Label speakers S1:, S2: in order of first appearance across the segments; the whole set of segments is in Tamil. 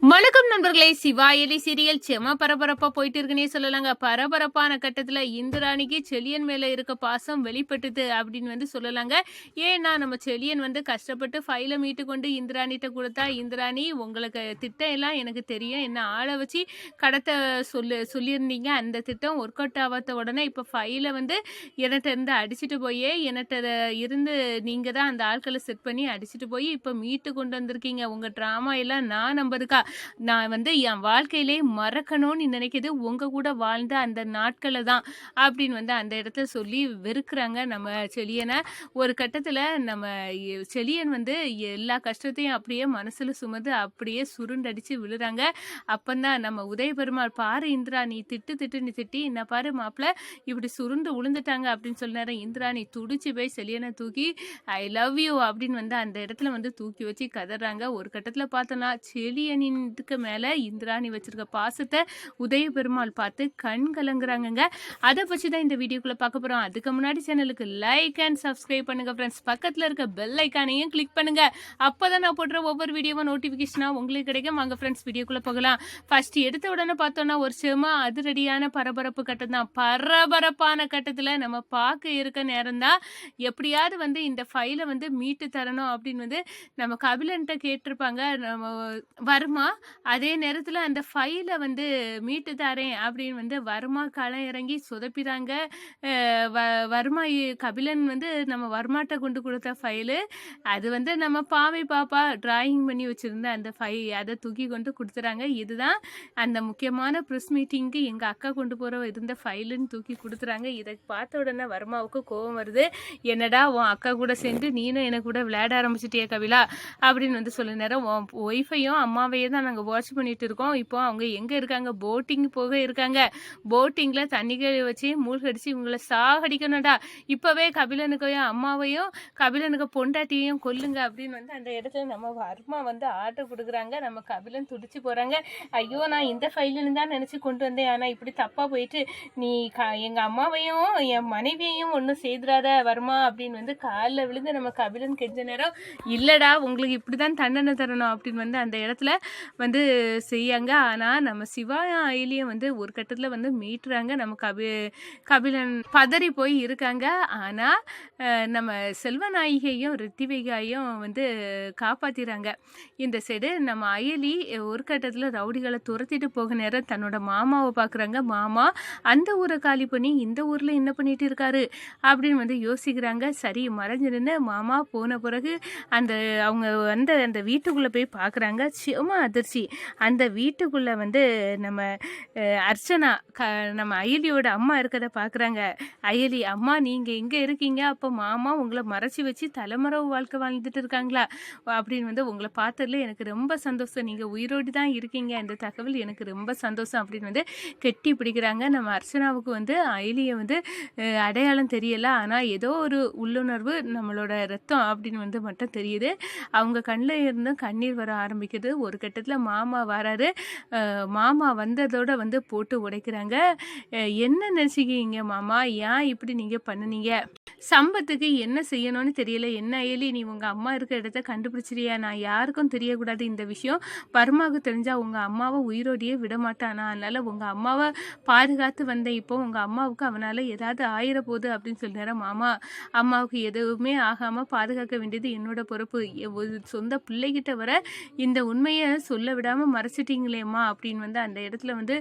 S1: வணக்கம் நண்பர்களே. சிவா எலி சீரியல் செம பரபரப்பா போயிட்டு இருக்குன்னே சொல்லலாங்க. பரபரப்பான கட்டத்துல இந்திராணிக்கு செலியன் மேல இருக்க பாசம் வெளிப்பட்டுது அப்படின்னு வந்து சொல்லலாங்க. ஏன்னா நம்ம செலியன் வந்து கஷ்டப்பட்டு ஃபைலை மீட்டு கொண்டு இந்திராணிட்ட கொடுத்தா, இந்திராணி உங்களுக்கு திட்டம் எல்லாம் எனக்கு தெரியும், என்ன ஆளை வச்சு கடத்த சொல்லியிருந்தீங்க, அந்த திட்டம் ஒர்க் அவுட் ஆகாத உடனே இப்போ ஃபைலை வந்து என்கிட்ட இருந்து அடிச்சுட்டு போயே என்கிட்ட இருந்து நீங்க தான் அந்த ஆட்களை செட் பண்ணி அடிச்சுட்டு போய் இப்போ மீட்டு கொண்டு வந்திருக்கீங்க. உங்க ட்ராமா எல்லாம் நான் நம்பதுக்கா? நான் வந்து என் வாழ்க்கையிலே மறக்கணும்னு நினைக்கிறது உங்க கூட வாழ்ந்த அந்த நாட்களை தான் அப்படின்னு வந்து அந்த இடத்துல சொல்லி வெறுக்கிறாங்க நம்ம செலியனை. ஒரு கட்டத்தில் நம்ம செலியன் வந்து எல்லா கஷ்டத்தையும் அப்படியே மனசில் சுமந்து அப்படியே சுருண்டடிச்சு விழுறாங்க. அப்பந்தான் நம்ம உதயபெருமாள், பாரு இந்திரா, நீ திட்டுன்னு திட்டி என்ன பாரு மாப்பிள்ள இப்படி சுருண்டு விழுந்துட்டாங்க அப்படின்னு சொன்னாரு. இந்திராணி துடிச்சு போய் செலியனை தூக்கி ஐ லவ் யூ அப்படின்னு வந்து அந்த இடத்துல வந்து தூக்கி வச்சு கதறாங்க. ஒரு கட்டத்தில் பார்த்தோன்னா செலியனின்க்கு மேலே இந்திராணி வச்சிருக்க பாசத்தை உதய பெருமாள் பார்த்து கண் கலங்குறாங்கங்க. அதை பற்றி தான் இந்த வீடியோக்குள்ளே பார்க்க போகிறோம். அதுக்கு முன்னாடி சேனலுக்கு லைக் அண்ட் சப்ஸ்கிரைப் பண்ணுங்கள் ஃப்ரெண்ட்ஸ். பக்கத்தில் இருக்க பெல் ஐக்கானையும் கிளிக் பண்ணுங்கள். அப்போ தான் நான் போடுற ஒவ்வொரு வீடியோவும் நோட்டிஃபிகேஷனாக உங்களுக்கு கிடைக்கும். வாங்க ஃப்ரெண்ட்ஸ் வீடியோக்குள்ளே போகலாம். ஃபர்ஸ்ட் எடுத்த உடனே பார்த்தோன்னா ஒரு செம அதிரடியான பரபரப்பு கட்டம் தான். பரபரப்பான கட்டத்தில் நம்ம பார்க்க இருக்க நேரம் தான். எப்படியாவது வந்து இந்த ஃபைலை வந்து மீட்டு தரணும் அப்படின்னு வந்து நம்ம கபிலன்ட்ட கேட்டிருப்பாங்க நம்ம வர்மா. அதே நேரத்தில் அந்த ஃபைலை வந்து மீட்டு தரேன் அப்படின்னு வந்து வர்மா களம் இறங்கி சொதப்பிறாங்க. வர்மா கபிலன் வந்து நம்ம வர்மாட்ட கொண்டு கொடுத்த ஃபைலு அது வந்து நம்ம பாப்பா டிராயிங் பண்ணி வச்சுருந்த அந்த அதை தூக்கி கொண்டு கொடுத்துறாங்க. இதுதான் அந்த முக்கியமான ப்ரெஸ் மீட்டிங்க்கு எங்கள் அக்கா கொண்டு போகிற இருந்த ஃபைலுன்னு தூக்கி கொடுத்துறாங்க. இதை பார்த்த உடனே வர்மாவுக்கு கோபம் வருது. என்னடா உன் அக்கா கூட சேர்ந்து நீனும் எனக்கு கூட விளையாட ஆரம்பிச்சிட்டியா கபிலா அப்படின்னு வந்து சொல்ல நேரம், உன் ஒய்ஃபையும் அம்மாவையும் தான் நாங்கள் வாட்ச் பண்ணிட்டு இருக்கோம். இப்போ அவங்க எங்கே இருக்காங்க? போட்டிங் போக இருக்காங்க. போட்டிங்கில் தண்ணிகள் வச்சு மூழ்கடிச்சு இவங்களை சாகடிக்கணும்டா. இப்போவே கபிலனுக்கையும் அம்மாவையும் கபிலனுக்கு பொண்டாட்டியையும் கொல்லுங்க அப்படின்னு வந்து அந்த இடத்துல நம்ம வர்மா வந்து ஆர்டர் கொடுக்குறாங்க. நம்ம கபிலன் துடிச்சு போகிறாங்க. ஐயோ, நான் இந்த ஃபைலுன்னு தான் நினச்சி கொண்டு வந்தேன், ஆனால் இப்படி தப்பாக போயிட்டு நீ எங்கள் அம்மாவையும் என் மனைவியையும் ஒன்றும் செய்திராத வர்மா அப்படின்னு வந்து காலில் விழுந்து நம்ம கபிலன் கெஞ்ச நேரம், இல்லைடா உங்களுக்கு இப்படி தான் தண்டனை தரணும் அப்படின்னு வந்து அந்த இடத்துல வந்து செய்யாங்க. ஆனால் நம்ம சிவா அயிலியும் வந்து ஒரு கட்டத்தில் வந்து மீட்டுறாங்க. நம்ம கபிலன் பதறி போய் இருக்காங்க. ஆனால் நம்ம செல்வநாயகியையும் ரித்திவிகாயும் வந்து காப்பாற்றிறாங்க. இந்த சைடு நம்ம அயலி ஒரு கட்டத்தில் ரவுடிகளை துரத்திட்டு போக நேரம் தன்னோட மாமாவை பார்க்குறாங்க. மாமா அந்த ஊரை காலி பண்ணி இந்த ஊரில் என்ன பண்ணிட்டு இருக்காரு அப்படின்னு வந்து யோசிக்கிறாங்க. சரி மறைஞ்சு நின்று மாமா போன பிறகு அந்த அவங்க வந்து அந்த வீட்டுக்குள்ளே போய் பார்க்குறாங்க. சும்மா அதிர்ச்சி. அந்த வீட்டுக்குள்ளே வந்து நம்ம அர்ச்சனா நம்ம அயலியோட அம்மா இருக்கிறத பார்க்குறாங்க. அயலி, அம்மா நீங்கள் எங்கே இருக்கீங்க? அப்போ மாமா உங்களை மறைச்சி வச்சு தலைமறைவு வாழ்க்கை வாழ்ந்துட்டு இருக்காங்களா அப்படின்னு வந்து உங்களை பார்த்ததுல எனக்கு ரொம்ப சந்தோஷம், நீங்கள் உயிரோடு தான் இருக்கீங்க, இந்த தகவல் எனக்கு ரொம்ப சந்தோஷம் அப்படின்னு வந்து கெட்டி பிடிக்கிறாங்க. நம்ம அர்ச்சனாவுக்கு வந்து அயலியை வந்து அடையாளம் தெரியல, ஆனால் ஏதோ ஒரு உள்ளுணர்வு நம்மளோட ரத்தம் அப்படின்னு வந்து மட்டும் தெரியுது. அவங்க கண்ணில் இருந்து கண்ணீர் வர ஆரம்பிக்குது. ஒரு கட்டத்தில் மாமா வராரு. மாமா வந்ததோட வந்து போட்டு உடைக்கிறாங்க. என்ன நினச்சிக்கிங்க மாமா, ஏன் இப்படி நீங்கள் பண்ணுனீங்க? சம்பத்துக்கு என்ன செய்யணும்னு தெரியல. என்ன அயலி, நீ உங்கள் அம்மா இருக்க இடத்த கண்டுபிடிச்சிரியா? நான் யாருக்கும் தெரியக்கூடாது இந்த விஷயம். பர்மாவுக்கு தெரிஞ்சால் உங்கள் அம்மாவை உயிரோடையே விட மாட்டானா, அதனால் உங்கள் அம்மாவை பாதுகாத்து வந்தேன். இப்போ உங்கள் அம்மாவுக்கு அவனால் ஏதாவது ஆயிரப்போகுது அப்படின்னு சொல்லிடுற. மாமா, அம்மாவுக்கு எதுவுமே ஆகாமல் பாதுகாக்க வேண்டியது என்னோட பொறுப்பு. ஒரு சொந்த பிள்ளைகிட்ட வர இந்த உண்மையை சொல்ல விடாமல் மறைச்சிட்டிங்களேம்மா அப்படின்னு வந்து அந்த இடத்துல வந்து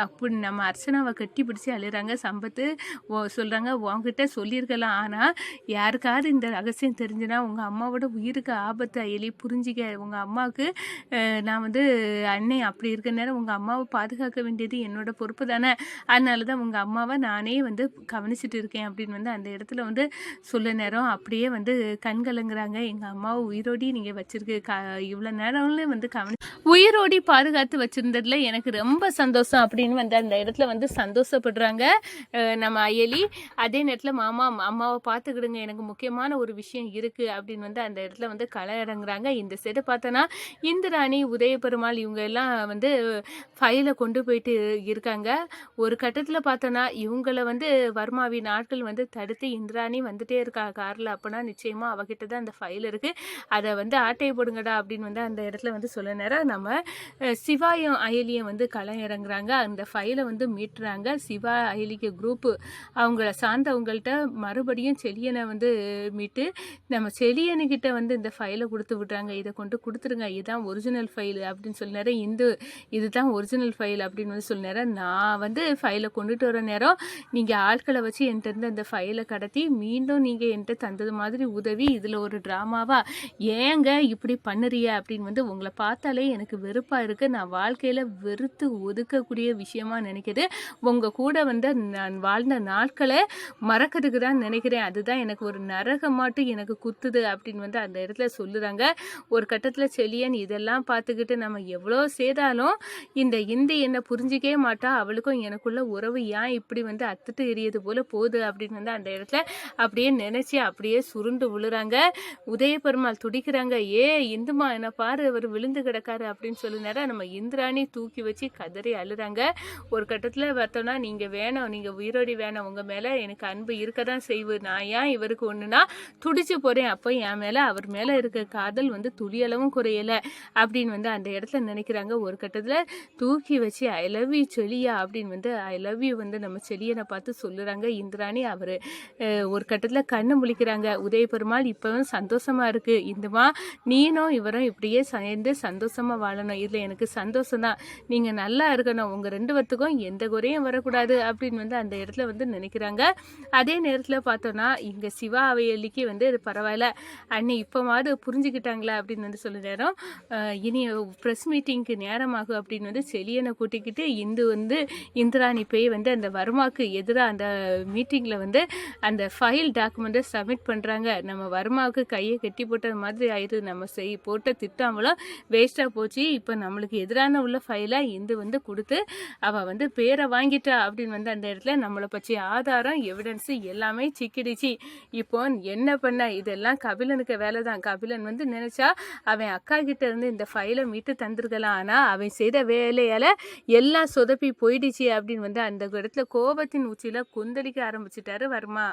S1: அப்படி நம்ம அர்ச்சனாவை கட்டி பிடிச்சி அழுகிறாங்க. சம்பத்து சொல்கிறாங்க, உங்ககிட்ட சொல்லியிருக்கலாம், ஆனால் யாருக்காவது இந்த ரகசியம் தெரிஞ்சுன்னா உங்கள் அம்மாவோட உயிருக்கு ஆபத்து அயலி, புரிஞ்சிக்க. உங்கள் அம்மாவுக்கு நான் வந்து அன்னை அப்படி இருக்க நேரம் உங்கள் அம்மாவை பாதுகாக்க வேண்டியது என்னோட பொறுப்பு தானே, அதனால தான் உங்கள் அம்மாவை நானே வந்து கவனிச்சுட்டு இருக்கேன் அப்படின்னு வந்து அந்த இடத்துல வந்து சொல்ல நேரம் அப்படியே வந்து கண்கலங்குறாங்க. எங்கள் அம்மாவை உயிரோடி நீங்கள் வச்சிருக்கு இவ்வளோ நேரம்ல வந்து உயிரோடி பாதுகாத்து வச்சிருந்ததுல எனக்கு ரொம்ப சந்தோஷம் அப்படின்னு வந்து அந்த இடத்துல வந்து சந்தோஷப்படுறாங்க நம்ம அயலி. அதே நேரத்தில் மாமா, அம்மாவை பார்த்துக்கிடுங்க, எனக்கு முக்கியமான ஒரு விஷயம் இருக்குது அப்படின்னு வந்து அந்த இடத்துல வந்து களை இறங்குறாங்க. இந்த சைடு பார்த்தோன்னா இந்திராணி, உதயபெருமாள் இவங்க எல்லாம் வந்து ஃபைலை கொண்டு போயிட்டு இருக்காங்க. ஒரு கட்டத்தில் பார்த்தோன்னா இவங்களை வந்து வர்மாவின் ஆட்கள் வந்து தடுத்து இந்திராணி வந்துட்டே இருக்கா காரில். அப்போனா நிச்சயமாக அவகிட்ட தான் அந்த ஃபைல் இருக்குது, அதை வந்து ஆட்டையை போடுங்கடா அப்படின்னு வந்து வந்து அந்த இடத்துல வந்து சொல்ல நேரம் நம்ம சிவாயும் அயலியும் வந்து களம் இறங்குறாங்க. அந்த ஃபைலை வந்து மீட்டுறாங்க. சிவா அயலிக்கு குரூப்பு அவங்கள சார்ந்தவங்கள்ட்ட மறுபடியும் செலியனை வந்து மீட்டு நம்ம செலியனுக்கிட்ட வந்து இந்த ஃபைலை கொடுத்து விட்றாங்க. இதை கொண்டு கொடுத்துருங்க, இதுதான் ஒரிஜினல் ஃபைல் அப்படின்னு சொல்ல நேரம் இதுதான் ஒரிஜினல் ஃபைல் அப்படின்னு வந்து சொல்ல நேரம் நான் வந்து ஃபைலை கொண்டுட்டு வர நேரம் நீங்கள் ஆட்களை வச்சு என்கிட்ட இருந்து அந்த ஃபைலை கடத்தி மீண்டும் நீங்கள் என்கிட்ட தந்தது மாதிரி உதவி, இதில் ஒரு ட்ராமாவா ஏங்க இப்படி பண்ணுறிய அப்படின்னு வந்து உங்களை பார்த்தாலே எனக்கு வெறுப்பாக இருக்குது. நான் வாழ்க்கையில் வெறுத்து ஒதுக்கக்கூடிய விஷயமா நினைக்கிது. உங்கள் கூட வந்து நான் வாழ்ந்த நாட்களை மறக்கிறதுக்கு தான் நினைக்கிறேன். அதுதான் எனக்கு ஒரு நரகமாட்டு எனக்கு குத்துது அப்படின்னு வந்து அந்த இடத்துல சொல்லுறாங்க. ஒரு கட்டத்தில் செலியன் இதெல்லாம் பார்த்துக்கிட்டு நம்ம எவ்வளோ செய்தாலும் இந்த இந்தி என்னை புரிஞ்சிக்கவே மாட்டா, அவளுக்கும் எனக்குள்ள உறவு ஏன் இப்படி வந்து அத்துட்டு எரியது போல போகுது அப்படின்னு வந்து அந்த இடத்துல அப்படியே நினைச்சு அப்படியே சுருண்டு விழுறாங்க. உதயபெருமாள் துடிக்கிறாங்க. இந்துமா என்ன பாரு, அவர் விழுந்து கிடக்காரு அப்படின்னு சொல்லி நேரம் நம்ம இந்திராணி தூக்கி வச்சு கதறி அழுறாங்க. ஒரு கட்டத்தில் பார்த்தோன்னா நீங்கள் வேணும், நீங்கள் உயிரோடி வேணும், உங்கள் மேலே எனக்கு அன்பு இருக்க தான் செய்வு, நான் ஏன் இவருக்கு ஒன்றுனா துடிச்சு போகிறேன், அப்போ என் மேலே அவர் மேலே இருக்க காதல் வந்து துளியளவும் குறையலை அப்படின்னு வந்து அந்த இடத்துல நினைக்கிறாங்க. ஒரு கட்டத்தில் தூக்கி வச்சு ஐ லவ் யூ செலியா அப்படின்னு வந்து ஐ லவ் யூ வந்து நம்ம செலியனை பார்த்து சொல்லுறாங்க இந்திராணி. அவர் ஒரு கட்டத்தில் கண்ணு முழிக்கிறாங்க. உதயபெருமாள் இப்போவும் சந்தோஷமா இருக்கு, இந்துமா நீனும் இவரும் இப்படியே சேர்ந்து சந்தோஷமா வாழணும், இதில் எனக்கு சந்தோஷம் தான், நீங்கள் நல்லா இருக்கணும், உங்கள் ரெண்டு பேத்துக்கும் எந்த குறையும் வரக்கூடாது அப்படின்னு வந்து அந்த இடத்துல வந்து நினைக்கிறாங்க. அதே நேரத்தில் பார்த்தோன்னா இங்கே சிவா அவையலிக்கு வந்து பரவாயில்ல அண்ணி இப்போவாது புரிஞ்சுக்கிட்டாங்களா அப்படின்னு வந்து சொல்ல நேரம் இனி ப்ரெஸ் மீட்டிங்க்கு நேரமாகும் அப்படின்னு வந்து செலியனை கூட்டிக்கிட்டு இந்திராணி போய் வந்து அந்த வர்மாவுக்கு எதிராக அந்த மீட்டிங்கில் வந்து அந்த ஃபைல் டாக்குமெண்ட்டை சப்மிட் பண்ணுறாங்க. நம்ம வர்மாவுக்கு கையை கட்டி போட்ட மாதிரி ஆயிடுது, நம்ம போட்ட திட்டங்களும் வேஸ்ட்டாக போச்சு, இப்போ நம்மளுக்கு எதிரான உள்ள ஃபைலை வந்து கொடுத்து அவள் வந்து பேரை வாங்கிட்டா அப்படின்னு வந்து அந்த இடத்துல நம்மளை பற்றி ஆதாரம் எவிடன்ஸு எல்லாமே சிக்கிடுச்சு. இப்போ என்ன பண்ண, இதெல்லாம் கபிலனுக்கு வேலை தான். கபிலன் வந்து நினச்சா அவன் அக்கா கிட்ட இருந்து இந்த ஃபைலை மீட்டு தந்திருக்கலாம், ஆனால் அவன் செய்த வேலையால் எல்லாம் சொதப்பி போயிடுச்சு அப்படின்னு வந்து அந்த இடத்துல கோபத்தின் உச்சியில் கொந்தளிக்க ஆரம்பிச்சிட்டாரு வர்மா.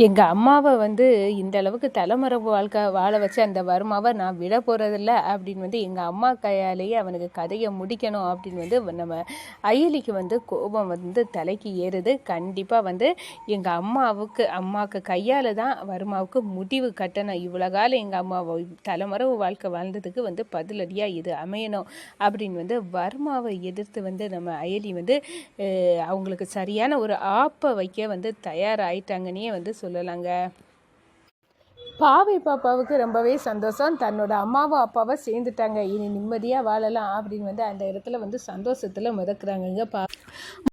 S1: எங்கள் அம்மாவை வந்து இந்த அளவுக்கு தலைமறைவு வாழ்க்கை வாழ வச்ச அந்த வர்மாவை நான் விட போகிறதில்ல அப்படின்னு வந்து எங்கள் அம்மா கையாலேயே அவனுக்கு கதையை முடிக்கணும் அப்படின்னு வந்து நம்ம அயலிக்கு வந்து கோபம் வந்து தலைக்கு ஏறுது. கண்டிப்பாக வந்து எங்கள் அம்மாவுக்கு கையால் தான் வர்மாவுக்கு முடிவு கட்டணும், இவ்வளோ காலம் எங்கள் அம்மாவை தலைமறைவு வாழ்க்கை வாழ்ந்ததுக்கு வந்து பதிலடியாக இது அமையணும் அப்படின்னு வந்து வர்மாவை எதிர்த்து வந்து நம்ம அயலி வந்து அவங்களுக்கு சரியான ஒரு ஆப்பை வைக்க வந்து தயாராகிட்டாங்கன்னே வந்து சொல்லலாங்க. பாவை பாப்பாவுக்கு ரொம்பவே சந்தோஷம், தன்னோட அம்மாவும் அப்பாவை சேர்ந்துட்டாங்க, இனி நிம்மதியாக வாழலாம் அப்படின்னு வந்து அந்த இடத்துல வந்து சந்தோஷத்தில் மிதக்குறாங்கங்க.